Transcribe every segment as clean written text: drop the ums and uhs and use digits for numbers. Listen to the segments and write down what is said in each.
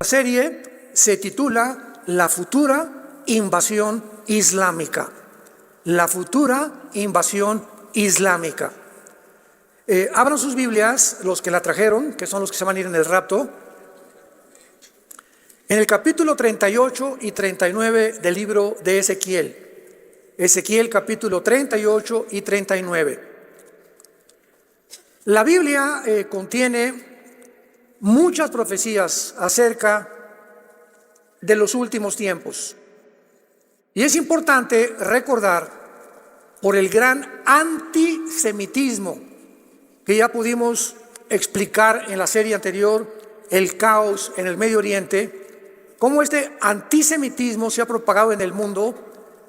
serie se titula La futura invasión islámica. La futura invasión islámica. Abran sus Biblias, los que la trajeron, que son los que se van a ir en el rapto, en el capítulo 38 y 39 del libro de Ezequiel. Ezequiel capítulo 38 y 39. La Biblia contiene muchas profecías acerca de los últimos tiempos. Y es importante recordar por el gran antisemitismo que ya pudimos explicar en la serie anterior, el caos en el Medio Oriente, cómo este antisemitismo se ha propagado en el mundo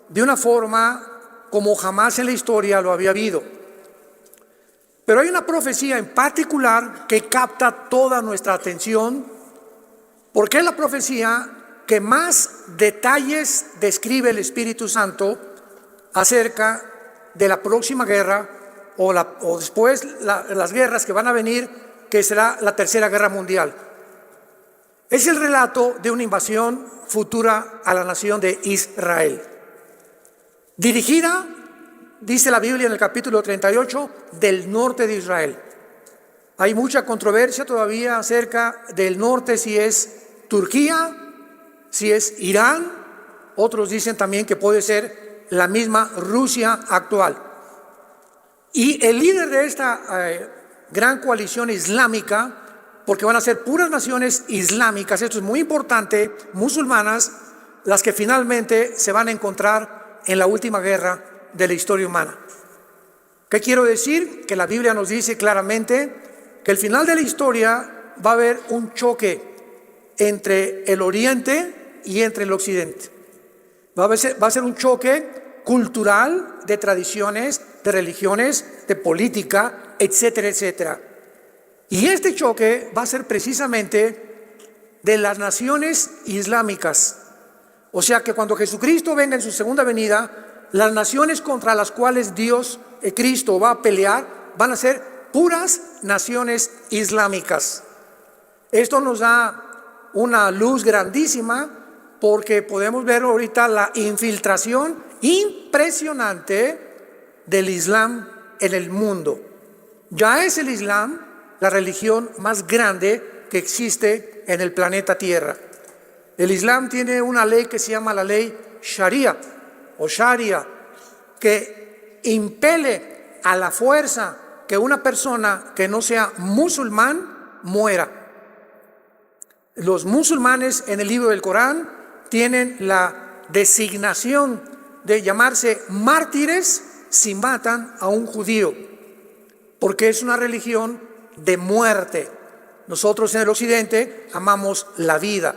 de una forma como jamás en la historia lo había habido. Pero hay una profecía en particular que capta toda nuestra atención, porque es la profecía que más detalles describe el Espíritu Santo acerca de la próxima guerra o después las guerras que van a venir, que será la Tercera Guerra Mundial. Es el relato de una invasión futura a la nación de Israel. Dirigida, dice la Biblia en el capítulo 38, del norte de Israel. Hay mucha controversia todavía acerca del norte, si es Turquía, si es Irán. Otros dicen también que puede ser la misma Rusia actual. Y el líder de esta gran coalición islámica, porque van a ser puras naciones islámicas, esto es muy importante, musulmanas, las que finalmente se van a encontrar en la última guerra de la historia humana. ¿Qué quiero decir? Que la Biblia nos dice claramente que al final de la historia va a haber un choque entre el Oriente y entre el Occidente. Va a ser un choque cultural, de tradiciones, de religiones, de política, etcétera, etcétera. Y este choque va a ser precisamente de las naciones islámicas. O sea que cuando Jesucristo venga en su segunda venida, las naciones contra las cuales Cristo va a pelear, van a ser puras naciones islámicas. Esto nos da una luz grandísima, porque podemos ver ahorita la infiltración impresionante del Islam en el mundo. Ya es el Islam la religión más grande que existe en el planeta Tierra. El Islam tiene una ley que se llama la ley Sharia o Sharia, que impele a la fuerza que una persona que no sea musulmán muera. Los musulmanes en el libro del Corán tienen la designación de llamarse mártires si matan a un judío, porque es una religión de muerte. Nosotros en el occidente amamos la vida.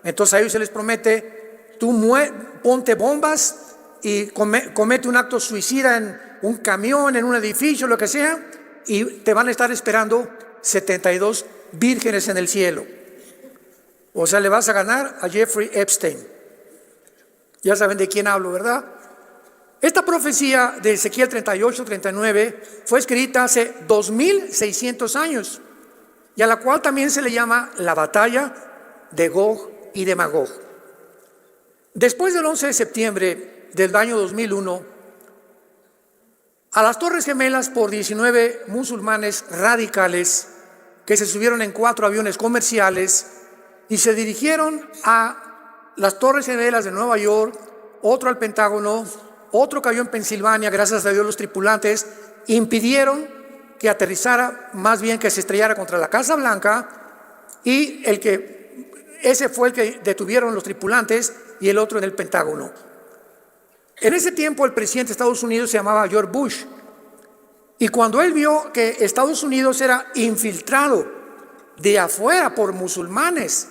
Entonces a ellos se les promete: tú ponte bombas y comete un acto suicida en un camión, en un edificio, lo que sea, y te van a estar esperando 72 vírgenes en el cielo. O sea, le vas a ganar a Jeffrey Epstein. Ya saben de quién hablo, ¿verdad? Esta profecía de Ezequiel 38-39 fue escrita hace 2600 años, y a la cual también se le llama la batalla de Gog y de Magog. Después del 11 de septiembre del año 2001, a las Torres Gemelas por 19 musulmanes radicales que se subieron en 4 aviones comerciales y se dirigieron a las Torres Gemelas de Nueva York, otro al Pentágono, otro cayó en Pensilvania. Gracias a Dios los tripulantes impidieron que aterrizara, más bien que se estrellara contra la Casa Blanca, y ese fue el que detuvieron los tripulantes, y el otro en el Pentágono. En ese tiempo el presidente de Estados Unidos se llamaba George Bush, y cuando él vio que Estados Unidos era infiltrado de afuera por musulmanes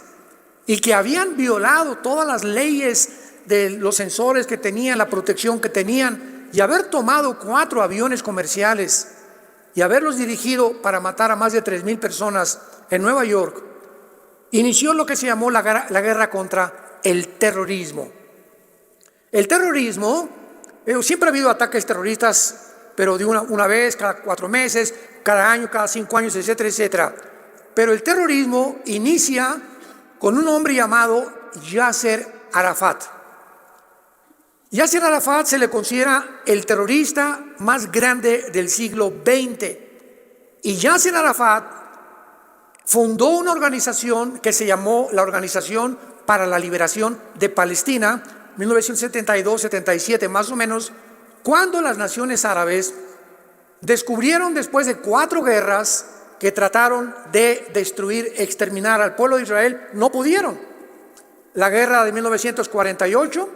y que habían violado todas las leyes de los sensores que tenían, la protección que tenían, y haber tomado 4 aviones comerciales y haberlos dirigido para matar a más de 3,000 personas en Nueva York, inició lo que se llamó la guerra contra el terrorismo. El terrorismo, siempre ha habido ataques terroristas, pero de una vez, cada 4 meses, cada año, cada 5 años, etcétera, etcétera. Pero el terrorismo inicia con un hombre llamado Yasser Arafat. Yasser Arafat se le considera el terrorista más grande del siglo XX. Y Yasser Arafat fundó una organización que se llamó la Organización para la Liberación de Palestina, 1972-77 más o menos, cuando las naciones árabes descubrieron, después de 4 guerras que trataron de destruir, exterminar al pueblo de Israel, no pudieron. La guerra de 1948,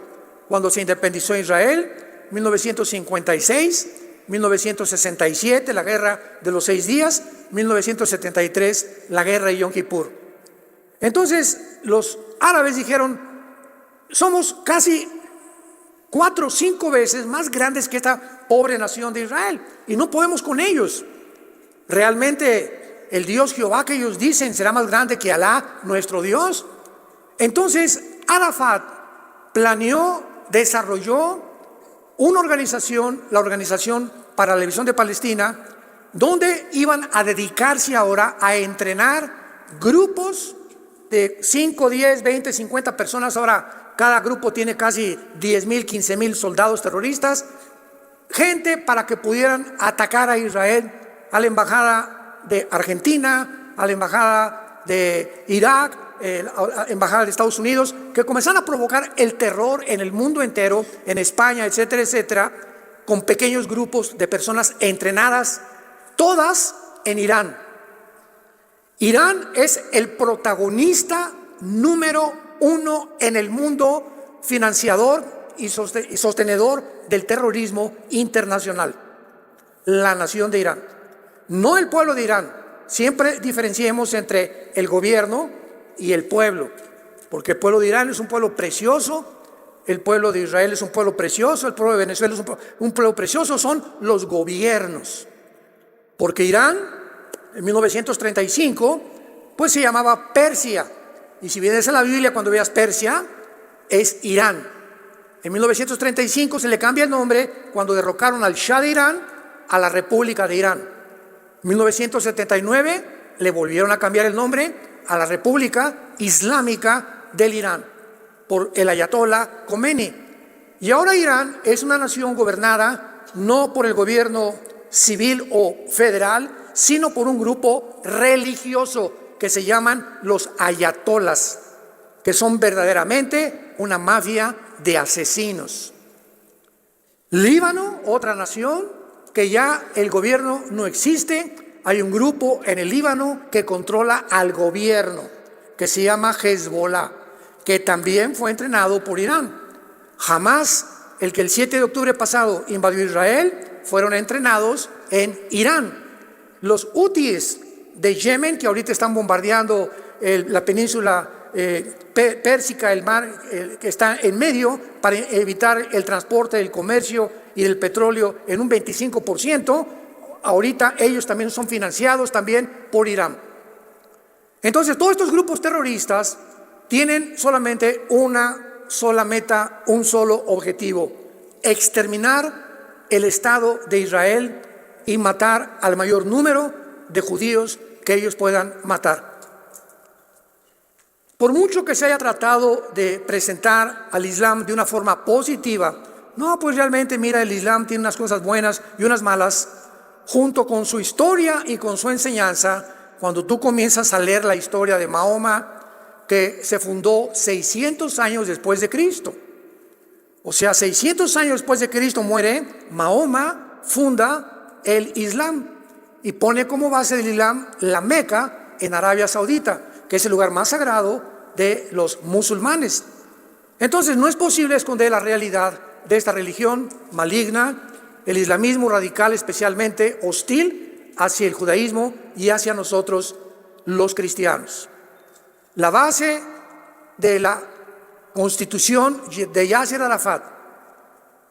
cuando se independizó Israel, 1956, 1967, la guerra de los 6 días, 1973, la guerra de Yom Kippur. Entonces los árabes dijeron: somos casi 4 o 5 veces más grandes que esta pobre nación de Israel y no podemos con ellos. Realmente el Dios Jehová que ellos dicen será más grande que Alá, nuestro Dios. Entonces Arafat planeó, desarrolló una organización, la Organización para la Liberación de Palestina, donde iban a dedicarse ahora a entrenar grupos de 5, 10, 20, 50 personas. Ahora cada grupo tiene casi 10,000, 15,000 soldados terroristas, gente para que pudieran atacar a Israel, a la embajada de Argentina, a la embajada de Irak, a la embajada de Estados Unidos, que comenzaron a provocar el terror en el mundo entero, en España, etcétera, etcétera, con pequeños grupos de personas entrenadas, todas en Irán. Irán es el protagonista número 1 en el mundo, financiador y sostenedor del terrorismo internacional. La nación de Irán, no el pueblo de Irán. Siempre diferenciemos entre el gobierno y el pueblo, porque el pueblo de Irán es un pueblo precioso, el pueblo de Israel es un pueblo precioso, el pueblo de Venezuela es un pueblo precioso. Son los gobiernos, porque Irán en 1935 pues se llamaba Persia, y si vienes a la Biblia, cuando veas Persia es Irán. En 1935 se le cambia el nombre cuando derrocaron al Shah de Irán a la República de Irán. En 1979 le volvieron a cambiar el nombre a la República Islámica del Irán por el ayatollah Khomeini. Y ahora Irán es una nación gobernada no por el gobierno civil o federal, sino por un grupo religioso que se llaman los ayatolás, que son verdaderamente una mafia de asesinos. Líbano, otra nación que ya el gobierno no existe. Hay un grupo en el Líbano que controla al gobierno, que se llama Hezbollah, que también fue entrenado por Irán. Hamas, el que el 7 de octubre pasado invadió Israel, fueron entrenados en Irán. Los hutíes de Yemen, que ahorita están bombardeando la península pérsica, el mar que está en medio, para evitar el transporte del comercio y del petróleo en un 25%, ahorita ellos también son financiados también por Irán. Entonces todos estos grupos terroristas tienen solamente una sola meta, un solo objetivo: exterminar el Estado de Israel y matar al mayor número de judíos que ellos puedan matar. Por mucho que se haya tratado de presentar al Islam de una forma positiva, no, pues realmente mira, el Islam tiene unas cosas buenas y unas malas. Junto con su historia y con su enseñanza, cuando tú comienzas a leer la historia de Mahoma, que se fundó 600 años después de Cristo, o sea, 600 años después de Cristo muere, Mahoma funda el Islam y pone como base del Islam la Meca en Arabia Saudita, que es el lugar más sagrado de los musulmanes. Entonces no es posible esconder la realidad de esta religión maligna, el islamismo radical, especialmente hostil hacia el judaísmo y hacia nosotros los cristianos. La base de la constitución de Yasser Arafat,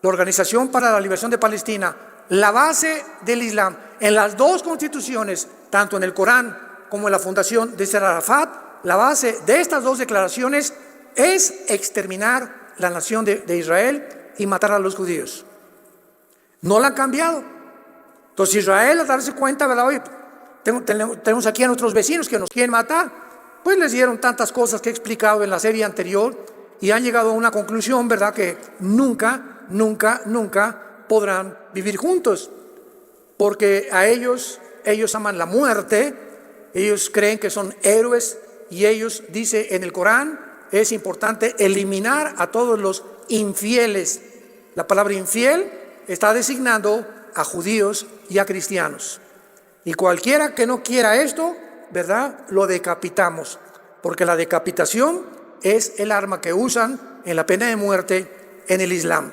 la Organización para la Liberación de Palestina, la base del Islam en las 2 constituciones, tanto en el Corán como en la fundación de Yasser Arafat, la base de estas 2 declaraciones es exterminar la nación de Israel y matar a los judíos. No la han cambiado. Entonces Israel, al darse cuenta, ¿verdad? Oye, tenemos aquí a nuestros vecinos que nos quieren matar. pues les dieron tantas cosas que he explicado en la serie anterior y han llegado a una conclusión, ¿verdad? Que nunca podrán vivir juntos, porque ellos aman la muerte, ellos creen que son héroes y ellos, dice en el Corán, es importante eliminar a todos los infieles. La palabra infiel está designando a judíos y a cristianos. Y cualquiera que no quiera esto, ¿verdad?, lo decapitamos, porque la decapitación es el arma que usan en la pena de muerte en el Islam.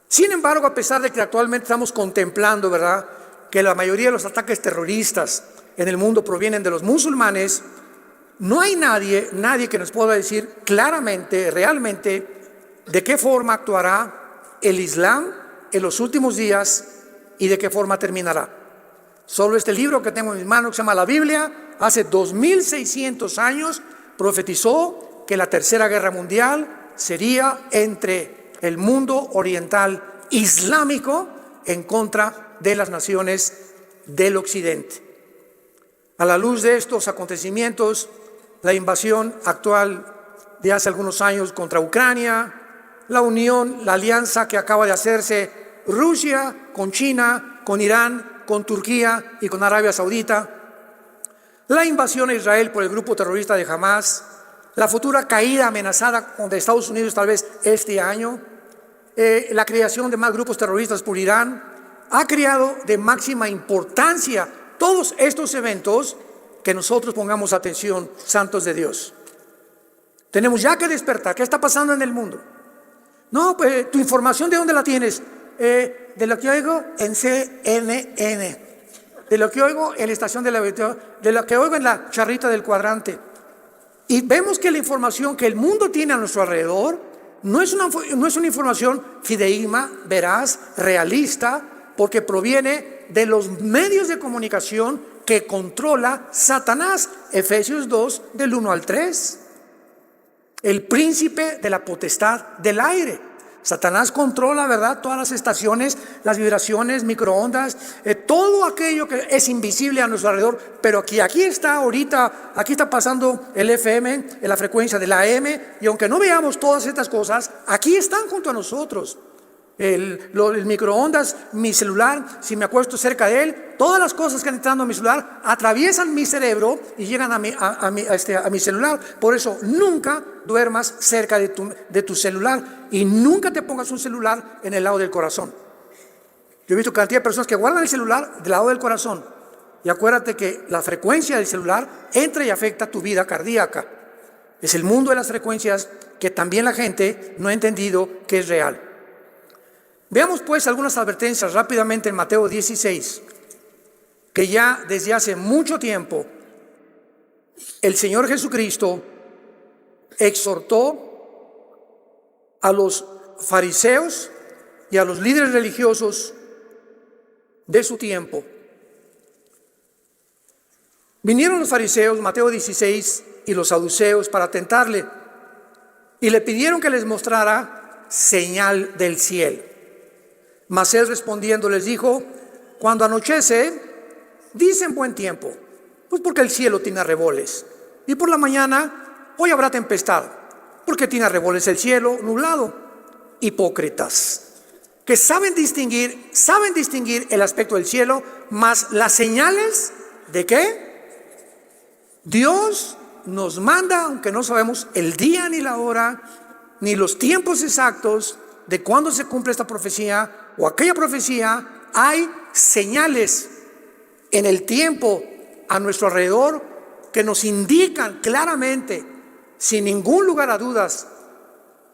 Sin embargo, a pesar de que actualmente estamos contemplando, ¿verdad?, que la mayoría de los ataques terroristas en el mundo provienen de los musulmanes, no hay nadie que nos pueda decir claramente, realmente, de qué forma actuará el Islam en los últimos días y de qué forma terminará. Solo este libro que tengo en mis manos, que se llama la Biblia, hace 2600 años profetizó que la tercera guerra mundial sería entre el mundo oriental islámico en contra de las naciones del occidente. A la luz de estos acontecimientos, la invasión actual de hace algunos años contra Ucrania, la unión, la alianza que acaba de hacerse Rusia con China, con Irán, con Turquía y con Arabia Saudita, la invasión a Israel por el grupo terrorista de Hamas, la futura caída amenazada de Estados Unidos tal vez este año, la creación de más grupos terroristas por Irán, ha creado de máxima importancia todos estos eventos que nosotros pongamos atención, santos de Dios. Tenemos ya que despertar. ¿Qué está pasando en el mundo? No, pues tu información, ¿de dónde la tienes? De lo que oigo en CNN, de lo que oigo en la estación de lo que oigo en la charrita del cuadrante. Y vemos que la información que el mundo tiene a nuestro alrededor no es una información fidedigna, veraz, realista, porque proviene de los medios de comunicación que controla Satanás. Efesios 2, del 1 al 3. El príncipe de la potestad del aire. Satanás controla, ¿verdad?, todas las estaciones, las vibraciones, microondas, todo aquello que es invisible a nuestro alrededor, pero aquí está ahorita, aquí está pasando el FM, en la frecuencia de la AM, y aunque no veamos todas estas cosas, aquí están junto a nosotros. El microondas, mi celular, si me acuesto cerca de él, todas las cosas que están entrando a mi celular atraviesan mi cerebro y llegan a mi celular. Por eso nunca duermas cerca de tu celular y nunca te pongas un celular en el lado del corazón. Yo he visto cantidad de personas que guardan el celular del lado del corazón, y acuérdate que la frecuencia del celular entra y afecta tu vida cardíaca. Es el mundo de las frecuencias que también la gente no ha entendido que es real. Veamos pues algunas advertencias rápidamente en Mateo 16, que ya desde hace mucho tiempo el Señor Jesucristo exhortó a los fariseos y a los líderes religiosos de su tiempo. Vinieron los fariseos, Mateo 16, y los saduceos para tentarle, y le pidieron que les mostrara señal del cielo. Mas él respondiendo les dijo: cuando anochece, dicen buen tiempo, pues porque el cielo tiene arreboles, y por la mañana, hoy habrá tempestad, porque tiene arreboles el cielo nublado. Hipócritas, que saben distinguir el aspecto del cielo, mas las señales ¿de qué? Dios nos manda, aunque no sabemos el día ni la hora, ni los tiempos exactos de cuándo se cumple esta profecía o aquella profecía. Hay señales en el tiempo a nuestro alrededor que nos indican claramente, sin ningún lugar a dudas,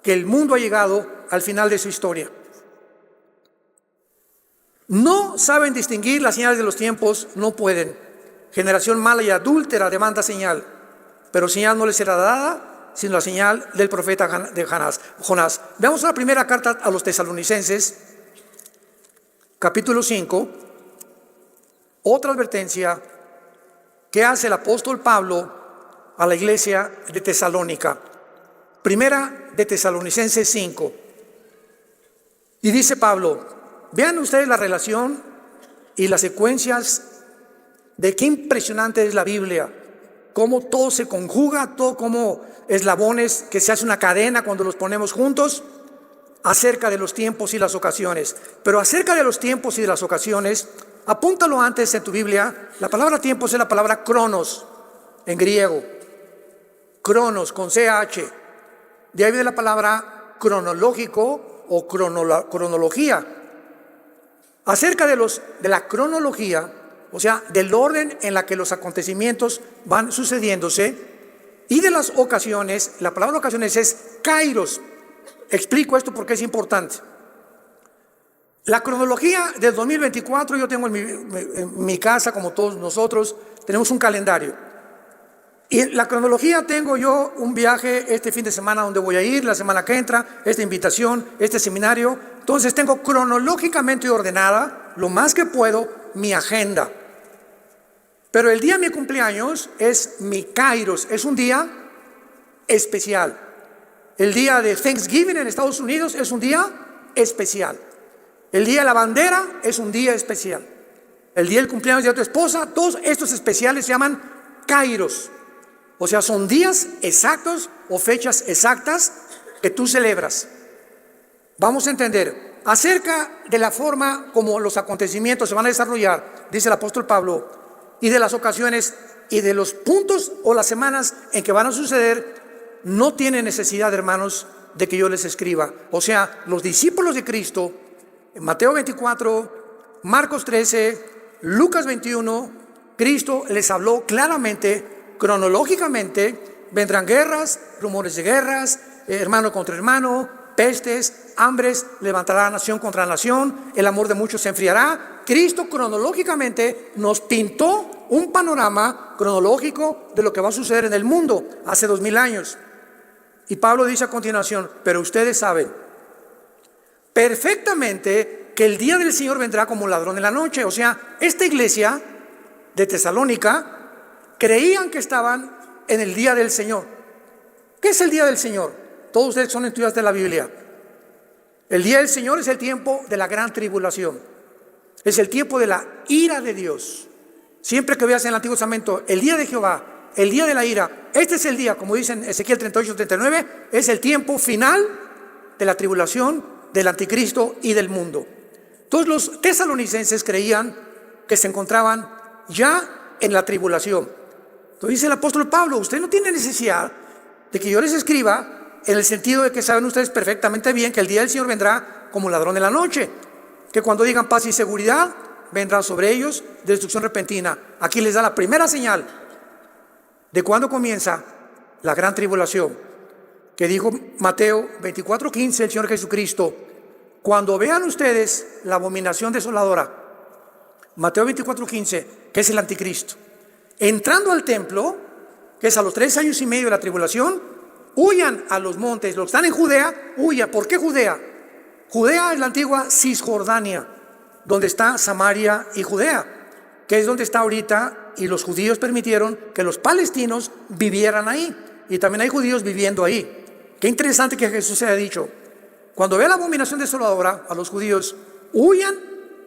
que el mundo ha llegado al final de su historia. No saben distinguir las señales de los tiempos, no pueden. Generación mala y adúltera demanda señal, pero señal no les será dada sino la señal del profeta de Jonás. Veamos la primera carta a los tesalonicenses, capítulo 5, otra advertencia que hace el apóstol Pablo a la iglesia de Tesalónica. Primera de Tesalonicenses 5. Y dice Pablo, vean ustedes la relación y las secuencias de qué impresionante es la Biblia. cómo todo se conjuga, todo como eslabones que se hace una cadena cuando los ponemos juntos, acerca de los tiempos y las ocasiones. Pero acerca de los tiempos y de las ocasiones, apúntalo antes en tu Biblia. La palabra tiempos es la palabra cronos en griego. Cronos con CH. De ahí viene la palabra cronológico o cronología. Acerca de la cronología, o sea, del orden en la que los acontecimientos van sucediéndose, y de las ocasiones, la palabra ocasiones es kairos. Explico esto porque es importante. La cronología del 2024, yo tengo en mi casa, como todos nosotros, tenemos un calendario. Y en la cronología tengo yo un viaje este fin de semana donde voy a ir, la semana que entra, esta invitación, este seminario. Entonces tengo cronológicamente ordenada, lo más que puedo, mi agenda. Pero el día de mi cumpleaños es mi kairos, es un día especial. El día de Thanksgiving en Estados Unidos es un día especial. El día de la bandera es un día especial. El día del cumpleaños de tu esposa, todos estos especiales se llaman kairos. O sea, son días exactos o fechas exactas que tú celebras. Vamos a entender acerca de la forma como los acontecimientos se van a desarrollar, dice el apóstol Pablo, y de las ocasiones y de los puntos o las semanas en que van a suceder. No tiene necesidad, hermanos, de que yo les escriba. O sea, los discípulos de Cristo, en Mateo 24, Marcos 13, Lucas 21, Cristo les habló claramente, cronológicamente. Vendrán guerras, rumores de guerras, hermano contra hermano, pestes, hambres, levantará nación contra nación, el amor de muchos se enfriará. Cristo cronológicamente nos pintó un panorama cronológico de lo que va a suceder en el mundo hace 2000 años. Y Pablo dice a continuación, pero ustedes saben perfectamente que el día del Señor vendrá como un ladrón en la noche. O sea, esta iglesia de Tesalónica creían que estaban en el día del Señor. ¿Qué es el día del Señor? Todos ustedes son estudiantes de la Biblia. El día del Señor es el tiempo de la gran tribulación. Es el tiempo de la ira de Dios. Siempre que veas en el Antiguo Testamento el día de Jehová, el día de la ira, este es el día, como dice en Ezequiel 38-39, es el tiempo final de la tribulación, del anticristo y del mundo. Todos los tesalonicenses creían que se encontraban ya en la tribulación. Entonces dice el apóstol Pablo, usted no tiene necesidad de que yo les escriba, en el sentido de que saben ustedes perfectamente bien que el día del Señor vendrá como ladrón en la noche, que cuando digan paz y seguridad, vendrá sobre ellos destrucción repentina. Aquí les da la primera señal de cuándo comienza la gran tribulación, que dijo Mateo 24:15 el Señor Jesucristo, cuando vean ustedes la abominación desoladora, Mateo 24:15, que es el anticristo, entrando al templo, que es a los 3 años y medio de la tribulación, huyan a los montes. Los que están en Judea, huyan. ¿Por qué Judea? Judea es la antigua Cisjordania, donde está Samaria y Judea, que es donde está ahorita, y los judíos permitieron que los palestinos vivieran ahí, y también hay judíos viviendo ahí. Qué interesante que Jesús se haya dicho, cuando vea la abominación desoladora, a los judíos huyan,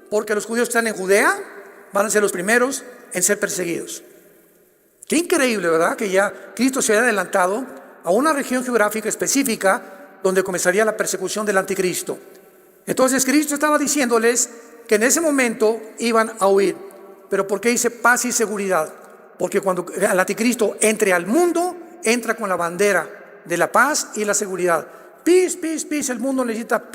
porque los judíos que están en Judea van a ser los primeros en ser perseguidos. Qué increíble, ¿verdad? Que ya Cristo se haya adelantado a una región geográfica específica donde comenzaría la persecución del anticristo. Entonces Cristo estaba diciéndoles que en ese momento iban a huir. Pero ¿por qué dice paz y seguridad? Porque cuando el anticristo entre al mundo, entra con la bandera de la paz y la seguridad. Peace, peace, peace, el mundo necesita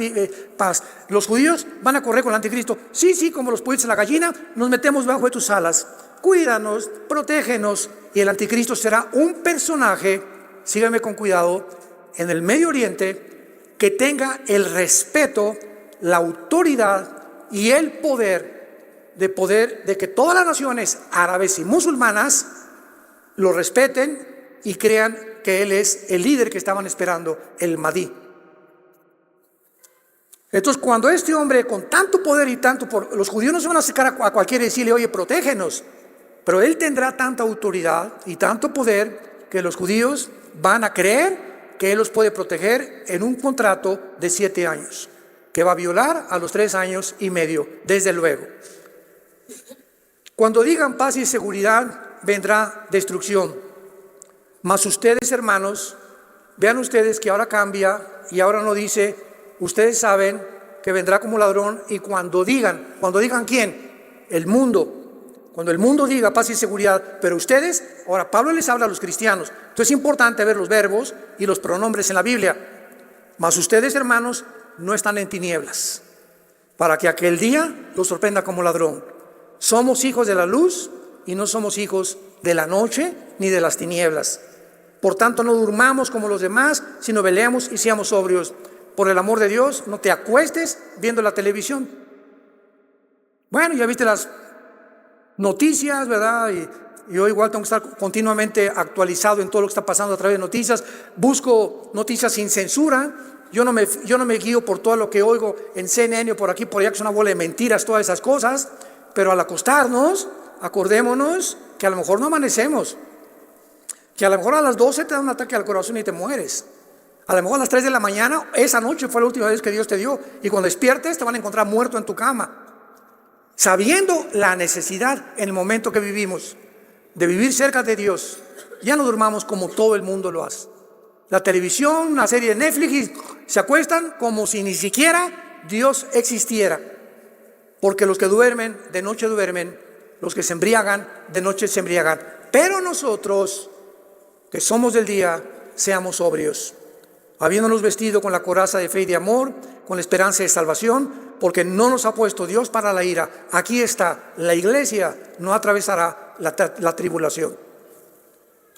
paz. Los judíos van a correr con el anticristo. Sí, como los pollitos de la gallina, nos metemos bajo de tus alas. Cuídanos, protégenos. Y el anticristo será un personaje, síganme con cuidado, en el Medio Oriente, que tenga el respeto, la autoridad y el poder de que todas las naciones árabes y musulmanas lo respeten y crean que él es el líder que estaban esperando, el Mahdi. Entonces, cuando este hombre con tanto poder y tanto los judíos no se van a acercar a cualquiera y decirle, oye, protégenos, pero él tendrá tanta autoridad y tanto poder que los judíos van a creer que él los puede proteger en un contrato de 7 años, que va a violar a los 3 años y medio, desde luego. Cuando digan paz y seguridad, vendrá destrucción. Mas ustedes, hermanos, vean ustedes que ahora cambia y ahora no dice, ustedes saben que vendrá como ladrón, y cuando digan ¿quién? El mundo. Cuando el mundo diga paz y seguridad, pero ustedes, ahora Pablo les habla a los cristianos. Entonces es importante ver los verbos y los pronombres en la Biblia. Mas ustedes, hermanos, no están en tinieblas, para que aquel día los sorprenda como ladrón. Somos hijos de la luz y no somos hijos de la noche ni de las tinieblas. Por tanto, no durmamos como los demás, sino velemos y seamos sobrios. Por el amor de Dios, no te acuestes viendo la televisión. Bueno, ya viste las noticias, ¿verdad? Y yo igual tengo que estar continuamente actualizado en todo lo que está pasando a través de noticias. Busco noticias sin censura. Yo no me guío por todo lo que oigo en CNN o por aquí, por allá, que es una bola de mentiras, todas esas cosas. Pero al acostarnos, acordémonos que a lo mejor no amanecemos. Que a lo mejor a las 12 te da un ataque al corazón y te mueres. A lo mejor a las 3 de la mañana, esa noche fue la última vez que Dios te dio. Y cuando despiertes te van a encontrar muerto en tu cama. Sabiendo la necesidad en el momento que vivimos de vivir cerca de Dios, ya no durmamos como todo el mundo lo hace. La televisión, una serie de Netflix, se acuestan como si ni siquiera Dios existiera. Porque los que duermen, de noche duermen, los que se embriagan, de noche se embriagan. Pero nosotros, que somos del día, seamos sobrios, habiéndonos vestido con la coraza de fe y de amor, con la esperanza de salvación, porque no nos ha puesto Dios para la ira. Aquí está, la iglesia no atravesará la tribulación.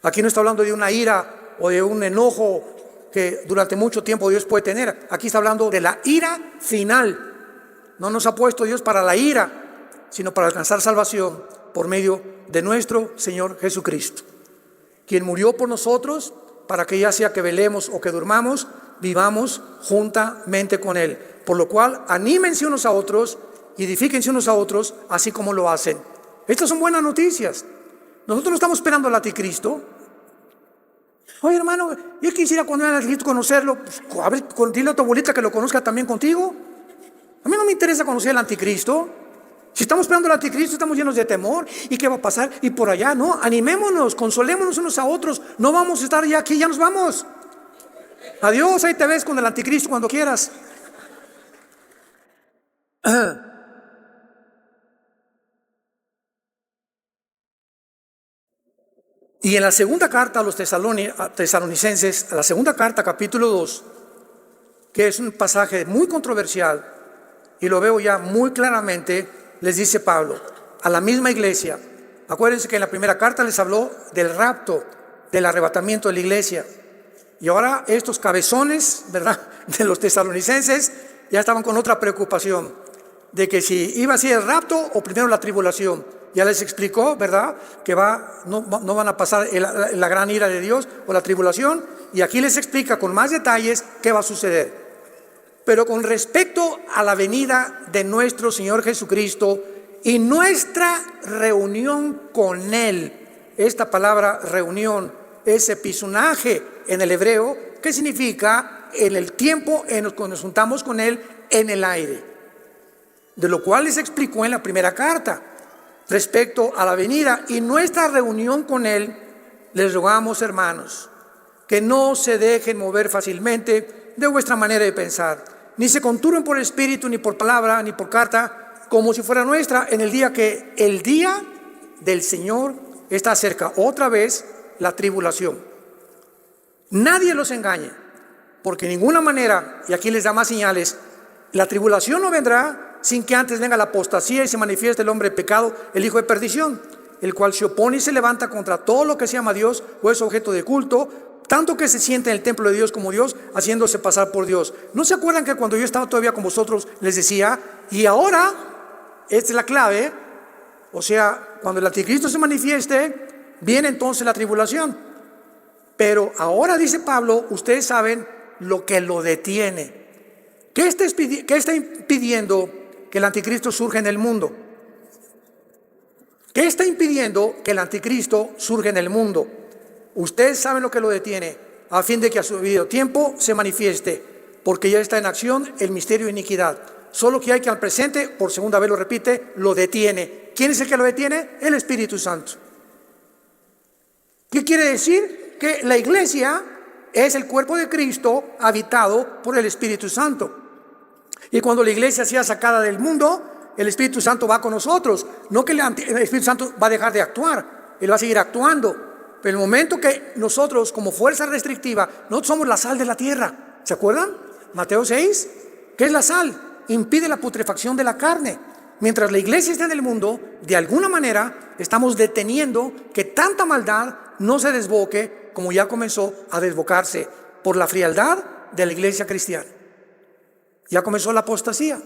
Aquí no está hablando de una ira o de un enojo que durante mucho tiempo Dios puede tener. Aquí está hablando de la ira final. No nos ha puesto Dios para la ira, sino para alcanzar salvación por medio de nuestro Señor Jesucristo, quien murió por nosotros para que ya sea que velemos o que durmamos, vivamos juntamente con Él. Por lo cual, anímense unos a otros y edifíquense unos a otros, así como lo hacen. Estas son buenas noticias. Nosotros no estamos esperando al anticristo. Oye, hermano, yo quisiera cuando venga el anticristo conocerlo. Pues, a ver, dile a tu abuelita que lo conozca también contigo. A mí no me interesa conocer al anticristo. Si estamos esperando al anticristo, estamos llenos de temor. ¿Y qué va a pasar? Y por allá, no, animémonos, consolémonos unos a otros. No vamos a estar ya aquí, ya nos vamos. Adiós, ahí te ves con el anticristo cuando quieras. Y en la segunda carta a los tesalonicenses, la segunda carta, capítulo 2, que es un pasaje muy controversial, y lo veo ya muy claramente, les dice Pablo a la misma iglesia. Acuérdense que en la primera carta les habló del rapto, del arrebatamiento de la iglesia. Y ahora estos cabezones, ¿verdad?, de los tesalonicenses ya estaban con otra preocupación, de que si iba a ser el rapto o primero la tribulación. Ya les explicó, ¿verdad?, que no van a pasar la gran ira de Dios o la tribulación. Y aquí les explica con más detalles qué va a suceder. Pero con respecto a la venida de nuestro Señor Jesucristo y nuestra reunión con Él, esta palabra reunión es episonaje en el hebreo, que significa en el tiempo en el que nos juntamos con Él en el aire, de lo cual les explicó en la primera carta. Respecto a la venida y nuestra reunión con Él, les rogamos, hermanos, que no se dejen mover fácilmente de vuestra manera de pensar, ni se conturben por espíritu, ni por palabra, ni por carta, como si fuera nuestra, en el día que el día del Señor está cerca. Otra vez, la tribulación. Nadie los engañe, porque de ninguna manera, y aquí les da más señales, la tribulación no vendrá sin que antes venga la apostasía y se manifieste el hombre de pecado, el hijo de perdición, el cual se opone y se levanta contra todo lo que se llama Dios o es objeto de culto, tanto que se siente en el templo de Dios como Dios, haciéndose pasar por Dios. ¿No se acuerdan que cuando yo estaba todavía con vosotros les decía, y ahora, esta es la clave, o sea, cuando el anticristo se manifieste, viene entonces la tribulación? Pero ahora, dice Pablo, ustedes saben lo que lo detiene. ¿Qué está impidiendo que el anticristo surja en el mundo? ¿Qué está impidiendo que el anticristo surja en el mundo? Ustedes saben lo que lo detiene, a fin de que a su debido tiempo se manifieste, porque ya está en acción el misterio de iniquidad. Solo que hay que al presente, por segunda vez lo repite, lo detiene. ¿Quién es el que lo detiene? El Espíritu Santo. ¿Qué quiere decir? que la iglesia es el cuerpo de Cristo habitado por el Espíritu Santo. Y cuando la iglesia sea sacada del mundo, el Espíritu Santo va con nosotros. No que el Espíritu Santo va a dejar de actuar, Él va a seguir actuando. Pero en el momento que nosotros, como fuerza restrictiva, nosotros somos la sal de la tierra. ¿Se acuerdan? Mateo 6. ¿Qué es la sal? Impide la putrefacción de la carne. Mientras la iglesia está en el mundo, de alguna manera estamos deteniendo que tanta maldad no se desboque como ya comenzó a desbocarse por la frialdad de la iglesia cristiana. Ya comenzó la apostasía.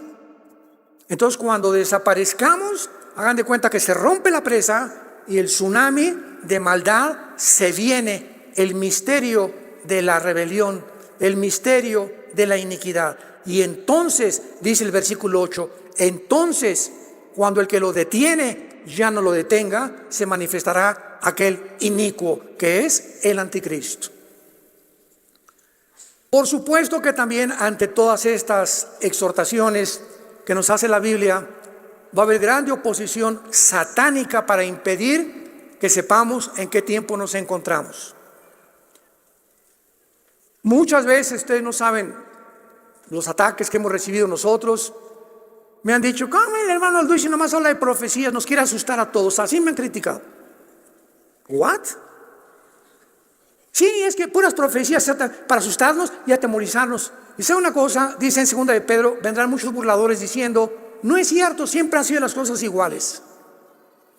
Entonces, cuando desaparezcamos, hagan de cuenta que se rompe la presa y el tsunami de maldad se viene, el misterio de la rebelión, el misterio de la iniquidad. Y entonces, dice el versículo 8, entonces, cuando el que lo detiene ya no lo detenga, se manifestará aquel inicuo que es el anticristo. Por supuesto que también ante todas estas exhortaciones que nos hace la Biblia, va a haber grande oposición satánica para impedir que sepamos en qué tiempo nos encontramos. Muchas veces ustedes no saben los ataques que hemos recibido nosotros. Me han dicho, ¿cómo el hermano Alducci nomás habla de profecías? Nos quiere asustar a todos. Así me han criticado. ¿What? Sí, es que puras profecías para asustarnos y atemorizarnos. Y sabe una cosa, dice en 2 de Pedro, vendrán muchos burladores diciendo, no es cierto, siempre han sido las cosas iguales.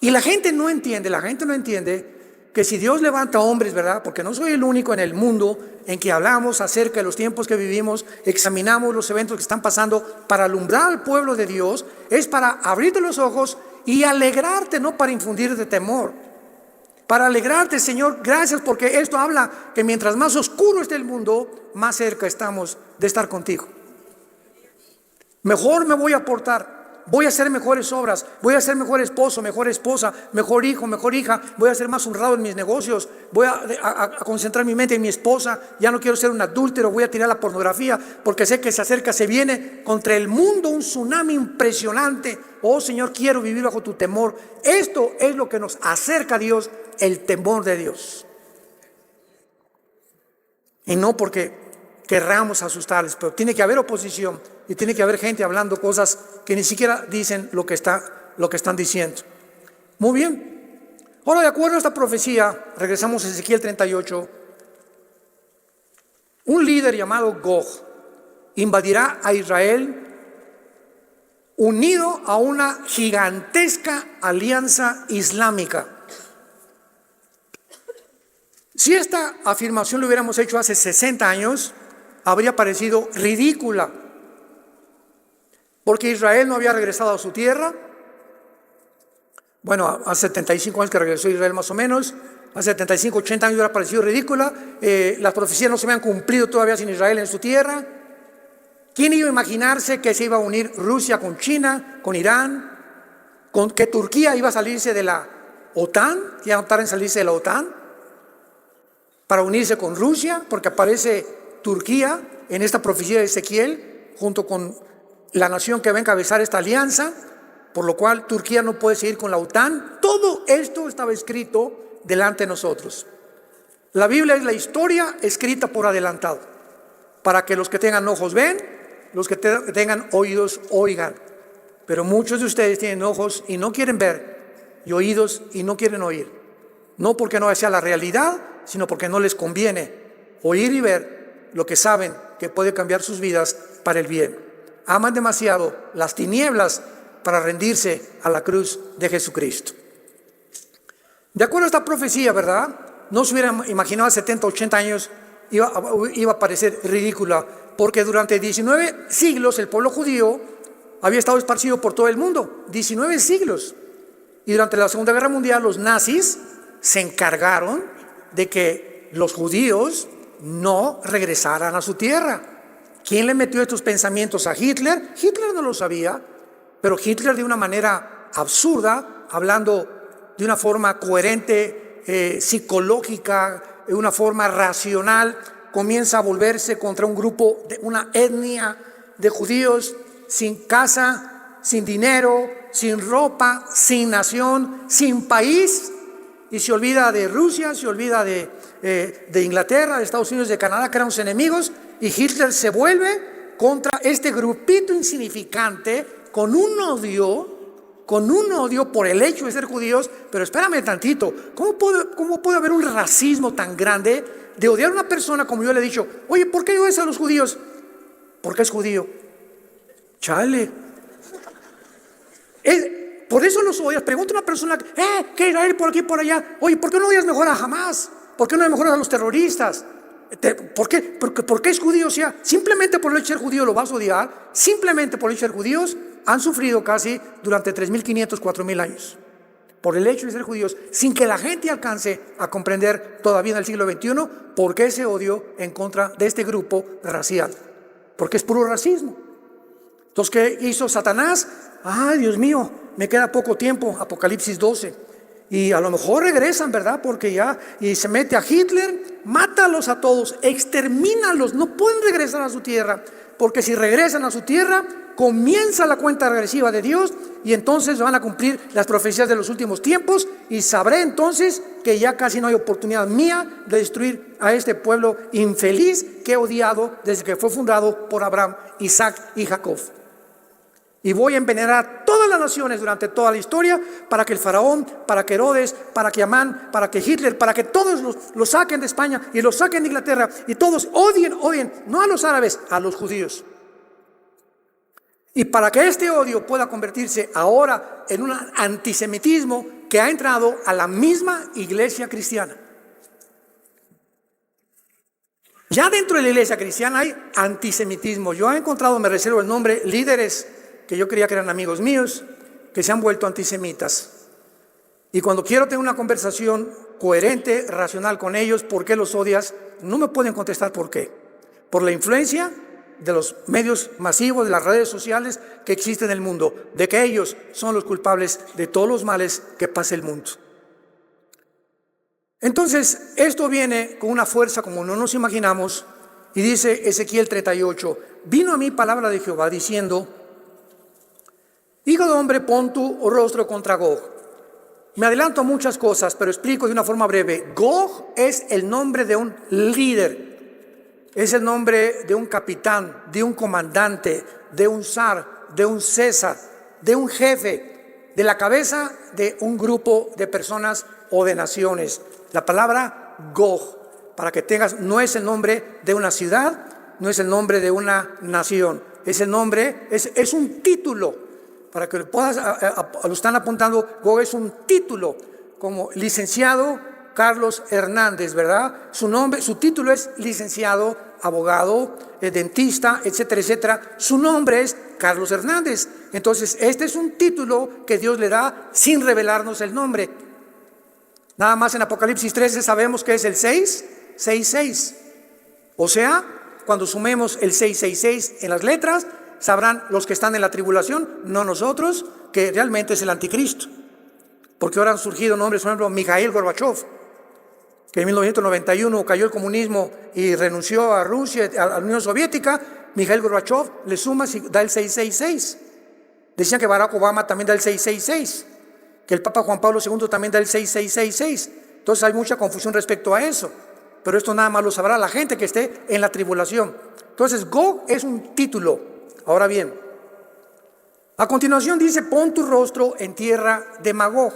Y la gente no entiende que si Dios levanta hombres, ¿verdad? Porque no soy el único en el mundo en que hablamos acerca de los tiempos que vivimos, examinamos los eventos que están pasando para alumbrar al pueblo de Dios, es para abrirte los ojos y alegrarte, no para infundirte temor. Para alegrarte, Señor, gracias, porque esto habla que mientras más oscuro esté el mundo, más cerca estamos de estar contigo. Mejor me voy a portar, voy a hacer mejores obras, voy a ser mejor esposo, mejor esposa, mejor hijo, mejor hija, voy a ser más honrado en mis negocios, voy a concentrar mi mente en mi esposa, ya no quiero ser un adúltero, voy a tirar la pornografía, porque sé que se acerca, se viene contra el mundo un tsunami impresionante. Oh Señor, quiero vivir bajo tu temor. Esto es lo que nos acerca a Dios, el temor de Dios. Y no porque querramos asustarles, pero tiene que haber oposición y tiene que haber gente hablando cosas que ni siquiera dicen lo que están diciendo. Muy bien. Ahora, de acuerdo a esta profecía, regresamos a Ezequiel 38. Un líder llamado Gog invadirá a Israel unido a una gigantesca alianza islámica. Si esta afirmación lo hubiéramos hecho hace 60 años, habría parecido ridícula, porque Israel no había regresado a su tierra. Bueno, hace 75 años que regresó Israel más o menos, hace 75, 80 años hubiera parecido ridícula, las profecías no se habían cumplido todavía sin Israel en su tierra. ¿Quién iba a imaginarse que se iba a unir Rusia con China, con Irán, que Turquía iba a salirse de la OTAN, que iba a optar en salirse de la OTAN para unirse con Rusia? Porque aparece Turquía en esta profecía de Ezequiel junto con la nación que va a encabezar esta alianza, por lo cual Turquía no puede seguir con la OTAN. Todo esto estaba escrito delante de nosotros. La Biblia es la historia escrita por adelantado, para que los que tengan ojos ven, los que tengan oídos oigan. Pero muchos de ustedes tienen ojos y no quieren ver, y oídos y no quieren oír. No porque no sea la realidad, sino porque no les conviene oír y ver lo que saben que puede cambiar sus vidas para el bien. Aman demasiado las tinieblas para rendirse a la cruz de Jesucristo. De acuerdo a esta profecía, ¿verdad? No se hubiera imaginado hace 70, 80 años iba a parecer ridícula, porque durante 19 siglos el pueblo judío había estado esparcido por todo el mundo, 19 siglos. Y durante la Segunda Guerra Mundial los nazis se encargaron de que los judíos no regresaran a su tierra. ¿Quién le metió estos pensamientos a Hitler? Hitler no lo sabía, pero Hitler, de una manera absurda, hablando de una forma coherente, psicológica, de una forma racional, comienza a volverse contra un grupo, una etnia de judíos sin casa, sin dinero, sin ropa, sin nación, sin país. y se olvida de Rusia, se olvida de Inglaterra, de Estados Unidos, de Canadá, que eran sus enemigos, y Hitler se vuelve contra este grupito insignificante con un odio por el hecho de ser judíos. Pero espérame tantito, ¿cómo puede haber un racismo tan grande de odiar a una persona como yo le he dicho? Oye, ¿por qué odias a los judíos? Porque es judío. Chale. Por eso los odias. Pregunta a una persona, ¿qué Israel por aquí y por allá? Oye, ¿por qué no odias mejor a Hamas? ¿Por qué no odias mejor a los terroristas? ¿Por qué? Porque es judío. O sea, simplemente por el hecho de ser judío lo vas a odiar. Simplemente por el hecho de ser judíos han sufrido casi durante 3.500, 4.000 años. Por el hecho de ser judíos, sin que la gente alcance a comprender todavía en el siglo XXI por qué ese odio en contra de este grupo racial. Porque es puro racismo. Entonces, ¿qué hizo Satanás? Ay, Dios mío, me queda poco tiempo, Apocalipsis 12. Y a lo mejor regresan, ¿verdad? Porque ya, y se mete a Hitler, mátalos a todos, extermínalos, no pueden regresar a su tierra. Porque si regresan a su tierra, comienza la cuenta regresiva de Dios, y entonces van a cumplir las profecías de los últimos tiempos, y sabré entonces que ya casi no hay oportunidad mía de destruir a este pueblo infeliz que he odiado desde que fue fundado por Abraham, Isaac y Jacob. Y voy a envenenar a todas las naciones durante toda la historia, para que el faraón, para que Herodes, para que Amán, para que Hitler, para que todos los saquen de España y los saquen de Inglaterra, y todos odien, no a los árabes, a los judíos. Y para que este odio pueda convertirse ahora en un antisemitismo que ha entrado a la misma iglesia cristiana. Ya dentro de la iglesia cristiana hay antisemitismo. Yo he encontrado, me reservo el nombre, líderes que yo creía que eran amigos míos, que se han vuelto antisemitas. Y cuando quiero tener una conversación coherente, racional con ellos, ¿por qué los odias? No me pueden contestar por qué. Por la influencia de los medios masivos, de las redes sociales que existen en el mundo, de que ellos son los culpables de todos los males que pasa el mundo. Entonces, esto viene con una fuerza como no nos imaginamos, y dice Ezequiel 38, vino a mí palabra de Jehová diciendo, hijo de hombre, pon tu rostro contra Gog. Me adelanto a muchas cosas, pero explico de una forma breve. Gog es el nombre de un líder, es el nombre de un capitán, de un comandante, de un zar, de un césar, de un jefe, de la cabeza de un grupo de personas o de naciones. La palabra Gog, para que tengas, no es el nombre de una ciudad, no es el nombre de una nación, es el nombre, es un título. Para que puedas, lo están apuntando, Gog es un título, como licenciado Carlos Hernández, ¿verdad? Su título es licenciado, abogado, dentista, etcétera, etcétera. Su nombre es Carlos Hernández. Entonces, este es un título que Dios le da sin revelarnos el nombre. Nada más en Apocalipsis 13 sabemos que es el 666. O sea, cuando sumemos el 666 en las letras, sabrán los que están en la tribulación, no nosotros, que realmente es el anticristo. Porque ahora han surgido nombres, por ejemplo, Mikhail Gorbachev, que en 1991 cayó el comunismo y renunció a Rusia, a la Unión Soviética. Mikhail Gorbachev le suma y da el 666. Decían que Barack Obama también da el 666, que el Papa Juan Pablo II también da el 6666. Entonces hay mucha confusión respecto a eso, pero esto nada más lo sabrá la gente que esté en la tribulación. Entonces Gog es un título. Ahora bien, a continuación dice, pon tu rostro en tierra de Magog,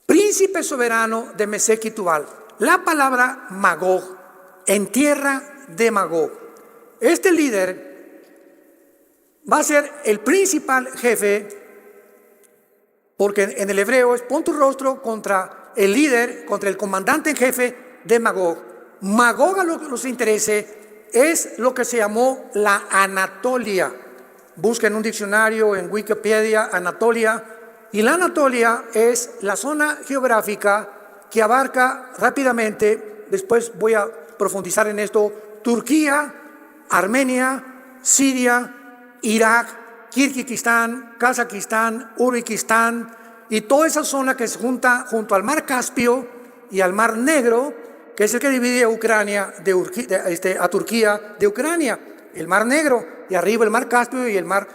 príncipe soberano de Mesec y Tubal. La palabra Magog, en tierra de Magog. Este líder va a ser el principal jefe, porque en el hebreo es pon tu rostro contra el líder, contra el comandante en jefe de Magog. Magog, a lo que nos interese, es lo que se llamó la Anatolia. Busquen un diccionario en Wikipedia, Anatolia. Y la Anatolia es la zona geográfica que abarca rápidamente, después voy a profundizar en esto, Turquía, Armenia, Siria, Irak, Kirguistán, Kazajistán, Uzbekistán, y toda esa zona que se junta junto al mar Caspio y al mar Negro, que es el que divide a Ucrania a Turquía de Ucrania, el Mar Negro, y arriba el Mar Caspio y el Mar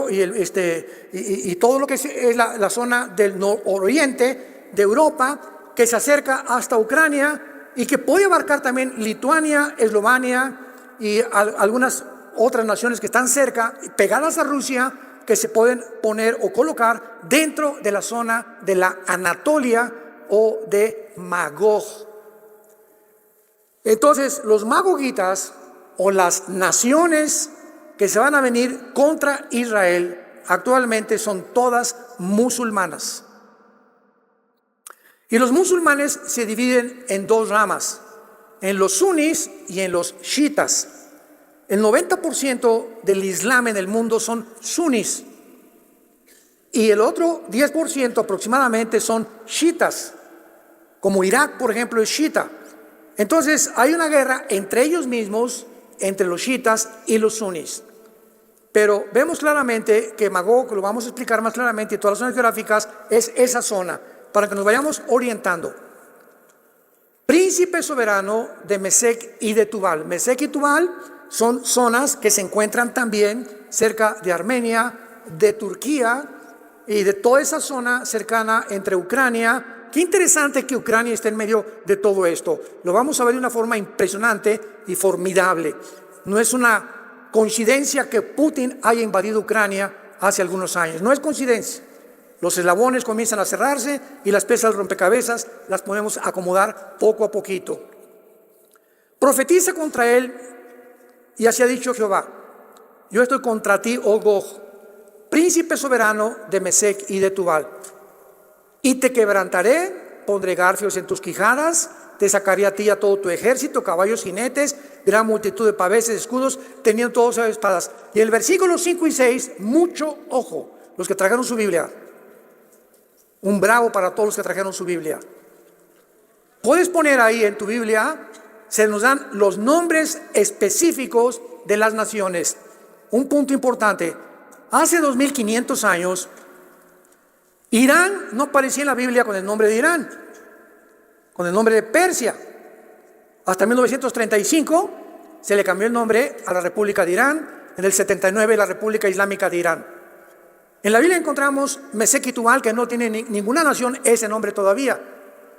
y todo lo que es la zona del nororiente, de Europa, que se acerca hasta Ucrania y que puede abarcar también Lituania, Eslovenia y algunas otras naciones que están cerca, pegadas a Rusia, que se pueden poner o colocar dentro de la zona de la Anatolia o de Magog. Entonces, los magogitas o las naciones que se van a venir contra Israel actualmente son todas musulmanas. Y los musulmanes se dividen en dos ramas, en los sunis y en los chiitas. El 90% del Islam en el mundo son sunis y el otro 10% aproximadamente son chiitas, como Irak, por ejemplo, es chiita. Entonces hay una guerra entre ellos mismos, entre los chiitas y los sunis. Pero vemos claramente que Magog, lo vamos a explicar más claramente, y todas las zonas geográficas es esa zona, para que nos vayamos orientando. Príncipe soberano de Mesec y de Tubal. Mesec y Tubal son zonas que se encuentran también cerca de Armenia, de Turquía y de toda esa zona cercana entre Ucrania. Qué interesante que Ucrania esté en medio de todo esto. Lo vamos a ver de una forma impresionante y formidable. No es una coincidencia que Putin haya invadido Ucrania hace algunos años. No es coincidencia. Los eslabones comienzan a cerrarse y las piezas del rompecabezas las podemos acomodar poco a poquito. Profetiza contra él y así ha dicho Jehová: yo estoy contra ti, oh Gog, príncipe soberano de Mesec y de Tubal, y te quebrantaré, pondré garfios en tus quijadas, te sacaré a ti y a todo tu ejército, caballos, jinetes, gran multitud de paveses, escudos, teniendo todos espadas. Y el versículo 5 y 6, mucho ojo, los que trajeron su Biblia. Un bravo para todos los que trajeron su Biblia. Puedes poner ahí en tu Biblia, se nos dan los nombres específicos de las naciones. Un punto importante: hace 2500 años, Irán no aparecía en la Biblia con el nombre de Irán, con el nombre de Persia. Hasta 1935 se le cambió el nombre a la República de Irán, en el 79 la República Islámica de Irán. En la Biblia encontramos Mesec y Tubal, que no tiene ninguna nación ese nombre todavía,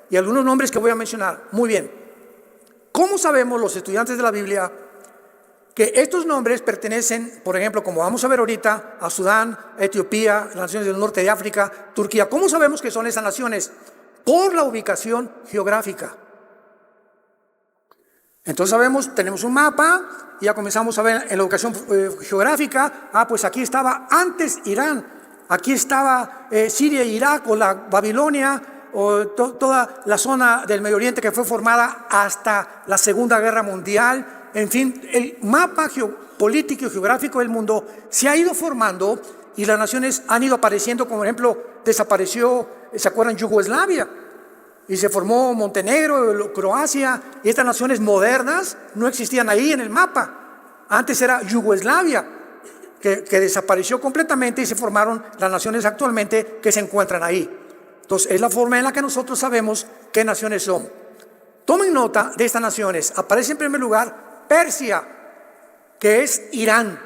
y algunos nombres que voy a mencionar. Muy bien. ¿Cómo sabemos los estudiantes de la Biblia que estos nombres pertenecen, por ejemplo, como vamos a ver ahorita, a Sudán, Etiopía, las naciones del norte de África, Turquía? ¿Cómo sabemos que son esas naciones? Por la ubicación geográfica. Entonces sabemos, tenemos un mapa, y ya comenzamos a ver en la ubicación geográfica, pues aquí estaba antes Irán, aquí estaba Siria y Irak, o la Babilonia, o toda la zona del Medio Oriente que fue formada hasta la Segunda Guerra Mundial. En fin, el mapa geopolítico y geográfico del mundo se ha ido formando y las naciones han ido apareciendo. Como por ejemplo, desapareció, ¿se acuerdan? Yugoslavia, y se formó Montenegro, Croacia, y estas naciones modernas no existían ahí en el mapa. Antes era Yugoslavia, que desapareció completamente, y se formaron las naciones actualmente que se encuentran ahí. Entonces, es la forma en la que nosotros sabemos qué naciones son. Tomen nota de estas naciones. Aparece en primer lugar Persia, que es Irán.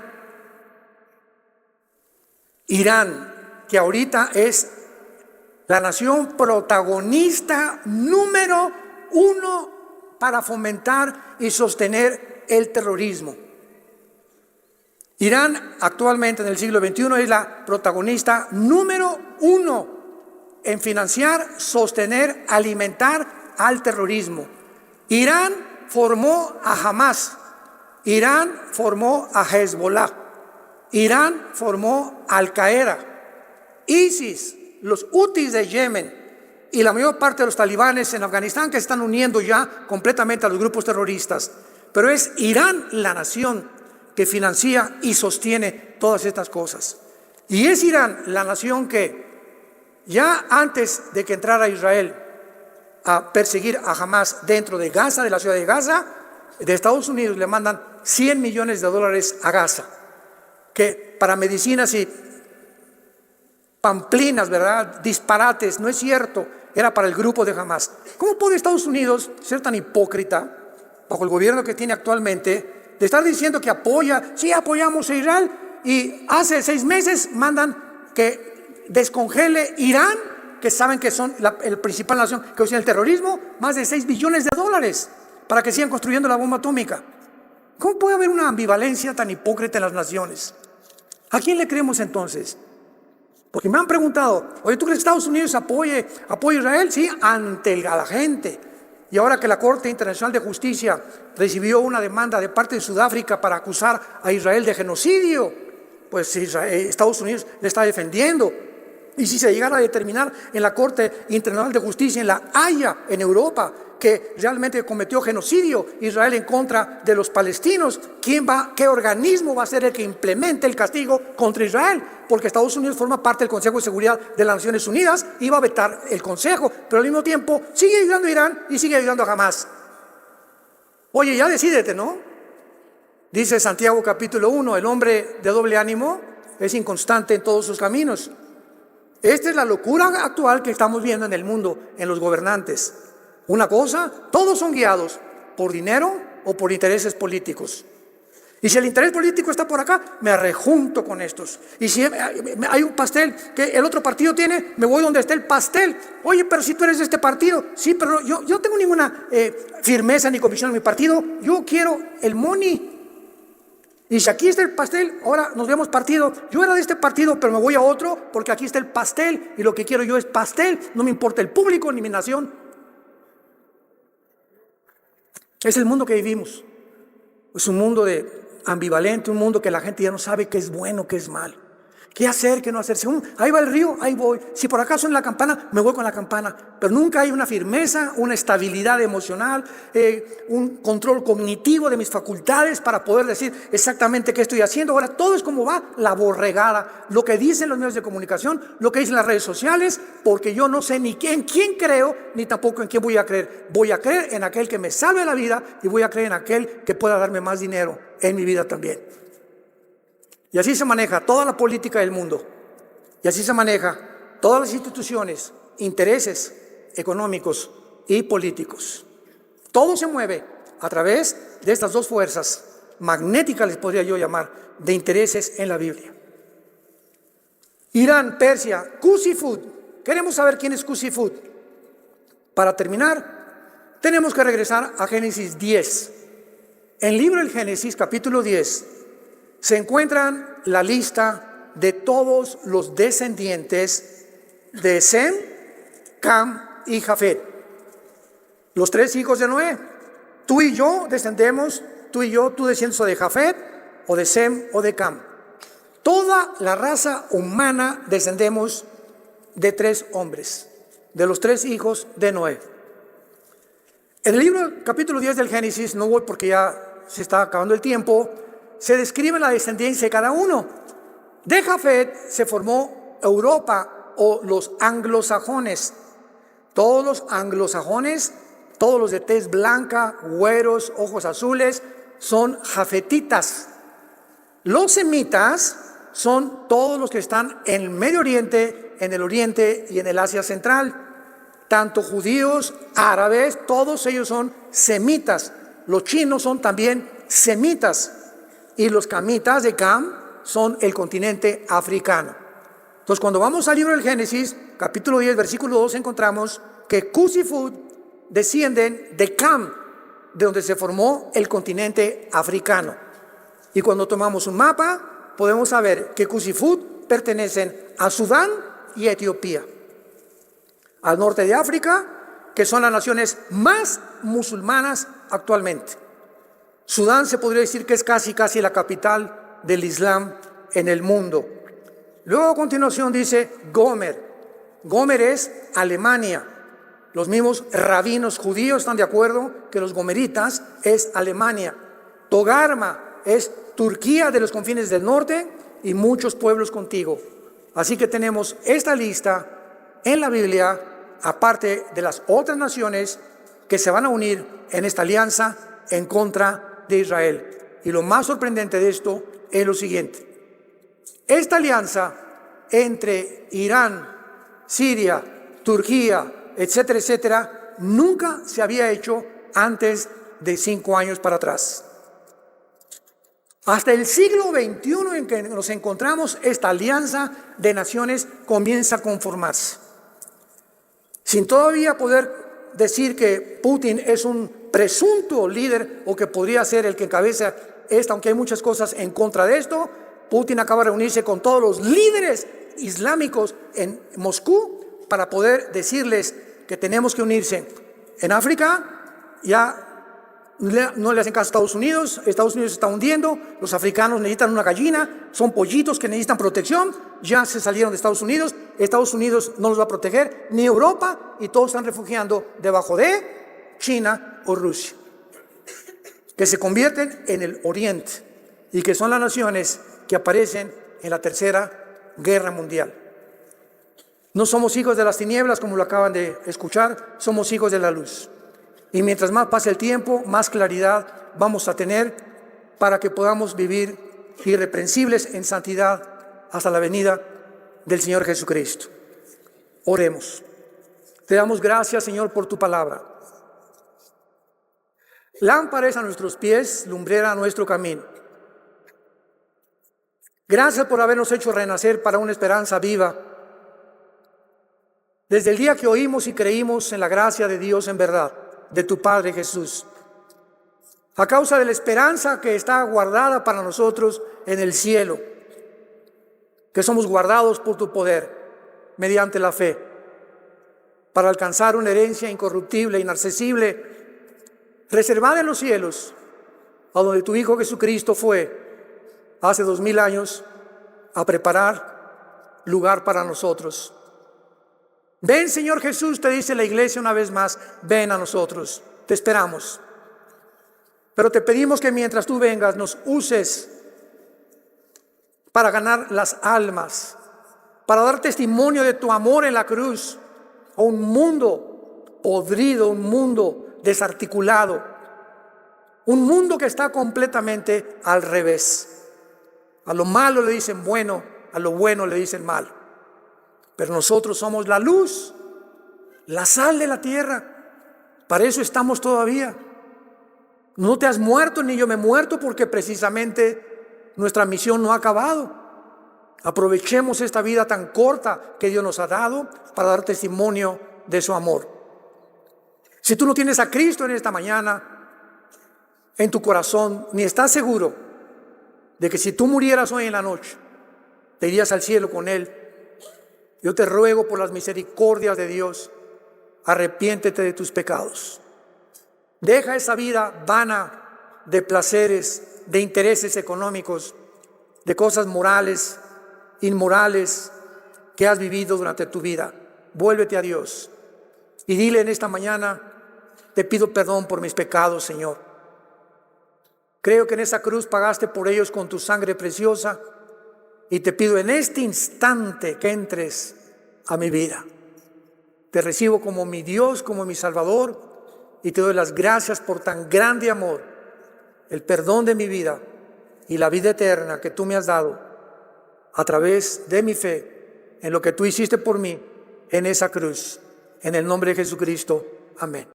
Irán, que ahorita es la nación protagonista número 1 para fomentar y sostener el terrorismo. Irán actualmente en el siglo XXI es la protagonista número 1 en financiar, sostener, alimentar al terrorismo. Irán formó a Hamas, Irán formó a Hezbollah, Irán formó a Al-Qaeda, ISIS, los hutis de Yemen y la mayor parte de los talibanes en Afganistán, que se están uniendo ya completamente a los grupos terroristas. Pero es Irán la nación que financia y sostiene todas estas cosas. Y es Irán la nación que ya antes de que entrara Israel a perseguir a Hamas dentro de Gaza, de la ciudad de Gaza, de Estados Unidos le mandan $100 millones a Gaza, que para medicinas y pamplinas, ¿verdad? Disparates, no es cierto, era para el grupo de Hamas. ¿Cómo puede Estados Unidos ser tan hipócrita bajo el gobierno que tiene actualmente de estar diciendo que apoya, sí apoyamos a Israel, y hace 6 meses mandan que descongele Irán, que saben que son el principal nación que usa el terrorismo, más de $6 billones para que sigan construyendo la bomba atómica. ¿Cómo puede haber una ambivalencia tan hipócrita en las naciones? ¿A quién le creemos entonces? Porque me han preguntado, oye, ¿tú crees que Estados Unidos apoya a Israel? Sí, ante la gente. Y ahora que la Corte Internacional de Justicia recibió una demanda de parte de Sudáfrica para acusar a Israel de genocidio, pues Estados Unidos le está defendiendo. Y si se llegara a determinar en la Corte Internacional de Justicia en La Haya, en Europa, que realmente cometió genocidio Israel en contra de los palestinos, ¿qué organismo va a ser el que implemente el castigo contra Israel? Porque Estados Unidos forma parte del Consejo de Seguridad de las Naciones Unidas y va a vetar el Consejo, pero al mismo tiempo sigue ayudando a Irán y sigue ayudando a Hamas. Oye, ya decídete, ¿no? Dice Santiago capítulo 1, el hombre de doble ánimo es inconstante en todos sus caminos. Esta es la locura actual que estamos viendo en el mundo, en los gobernantes. Una cosa, todos son guiados por dinero o por intereses políticos. Y si el interés político está por acá, me arrejunto con estos. Y si hay un pastel que el otro partido tiene, me voy donde esté el pastel. Oye, pero si tú eres de este partido, sí, pero yo no tengo ninguna firmeza ni convicción en mi partido. Yo quiero el money. Y si aquí está el pastel, ahora nos vemos partido. Yo era de este partido, pero me voy a otro porque aquí está el pastel y lo que quiero yo es pastel. No me importa el público ni mi nación. Es el mundo que vivimos. Es un mundo ambivalente, un mundo que la gente ya no sabe qué es bueno, qué es malo. ¿Qué hacer, qué no hacer? Según, ahí va el río, ahí voy. Si por acaso suena la campana, me voy con la campana. Pero nunca hay una firmeza, una estabilidad emocional, un control cognitivo de mis facultades para poder decir exactamente qué estoy haciendo. Ahora todo es como va la borregada. Lo que dicen los medios de comunicación, lo que dicen las redes sociales, porque yo no sé ni en quién creo, ni tampoco en quién voy a creer. Voy a creer en aquel que me salve la vida y voy a creer en aquel que pueda darme más dinero en mi vida también. Y así se maneja toda la política del mundo. Y así se maneja todas las instituciones, intereses económicos y políticos. Todo se mueve a través de estas dos fuerzas magnéticas, les podría yo llamar, de intereses en la Biblia. Irán, Persia, Qusifud. Queremos saber quién es Qusifud. Para terminar, tenemos que regresar a Génesis 10. En el libro del Génesis, capítulo 10, se encuentran la lista de todos los descendientes de Sem, Cam y Jafet. Los tres hijos de Noé. Tú y yo descendemos, tú desciendes de Jafet, o de Sem, o de Cam. Toda la raza humana descendemos de tres hombres, de los tres hijos de Noé. En el libro, capítulo 10 del Génesis, no voy porque ya se está acabando el tiempo, se describe la descendencia de cada uno. De Jafet se formó Europa o los anglosajones. Todos los anglosajones, todos los de tez blanca, güeros, ojos azules, son jafetitas. Los semitas son todos los que están en el Medio Oriente, en el Oriente y en el Asia Central. Tanto judíos, árabes, todos ellos son semitas. Los chinos son también semitas. Y los camitas de Cam son el continente africano. Entonces, cuando vamos al libro del Génesis, capítulo 10, versículo 2, encontramos que Qusifud descienden de Cam, de donde se formó el continente africano. Y cuando tomamos un mapa, podemos saber que Qusifud pertenecen a Sudán y a Etiopía. Al norte de África, que son las naciones más musulmanas actualmente. Sudán se podría decir que es casi la capital del Islam en el mundo. Luego a continuación dice Gomer. Gomer es Alemania. Los mismos rabinos judíos están de acuerdo que los gomeritas es Alemania. Togarma es Turquía de los confines del norte y muchos pueblos contigo. Así que tenemos esta lista en la Biblia, aparte de las otras naciones que se van a unir en esta alianza en contra de Israel. Y lo más sorprendente de esto es lo siguiente: esta alianza entre Irán, Siria, Turquía, etcétera, etcétera, nunca se había hecho antes de 5 años para atrás. Hasta el siglo XXI en que nos encontramos, esta alianza de naciones comienza a conformarse. sin todavía poder decir que Putin es un presunto líder o que podría ser el que encabeza esta, aunque hay muchas cosas en contra de esto. Putin acaba de reunirse con todos los líderes islámicos en Moscú para poder decirles que tenemos que unirse. En África ya no le hacen caso a Estados Unidos se está hundiendo, los africanos necesitan una gallina, son pollitos que necesitan protección, ya se salieron de Estados Unidos no los va a proteger, ni Europa, y todos están refugiando debajo de China o Rusia, que se convierten en el Oriente y que son las naciones que aparecen en la Tercera Guerra Mundial. No somos hijos de las tinieblas, como lo acaban de escuchar, somos hijos de la luz. Y mientras más pase el tiempo, más claridad vamos a tener para que podamos vivir irreprensibles en santidad hasta la venida del Señor Jesucristo. Oremos. Te damos gracias, Señor, por tu palabra. Lámpara es a nuestros pies, lumbrera a nuestro camino. Gracias por habernos hecho renacer para una esperanza viva. Desde el día que oímos y creímos en la gracia de Dios en verdad, de tu Padre Jesús, a causa de la esperanza que está guardada para nosotros en el cielo, que somos guardados por tu poder mediante la fe, para alcanzar una herencia incorruptible, inaccesible, reservada en los cielos, a donde tu Hijo Jesucristo fue hace 2000 años a preparar lugar para nosotros. Ven, Señor Jesús, te dice la iglesia una vez más, ven a nosotros, te esperamos. Pero te pedimos que mientras tú vengas nos uses para ganar las almas, para dar testimonio de tu amor en la cruz a un mundo podrido, un mundo desarticulado, un mundo que está completamente al revés. A lo malo le dicen bueno, a lo bueno le dicen malo. Pero nosotros somos la luz, la sal de la tierra. Para eso estamos todavía. No te has muerto ni yo me he muerto, porque precisamente nuestra misión no ha acabado. Aprovechemos esta vida tan corta que Dios nos ha dado para dar testimonio de su amor. Si tú no tienes a Cristo en esta mañana en tu corazón, ni estás seguro de que si tú murieras hoy en la noche te irías al cielo con Él, yo te ruego por las misericordias de Dios, arrepiéntete de tus pecados. Deja esa vida vana de placeres, de intereses económicos, de cosas morales, inmorales que has vivido durante tu vida. Vuélvete a Dios y dile en esta mañana, te pido perdón por mis pecados, Señor. Creo que en esa cruz pagaste por ellos con tu sangre preciosa. Y te pido en este instante que entres a mi vida. Te recibo como mi Dios, como mi Salvador, y te doy las gracias por tan grande amor, el perdón de mi vida y la vida eterna que tú me has dado a través de mi fe en lo que tú hiciste por mí en esa cruz. En el nombre de Jesucristo. Amén.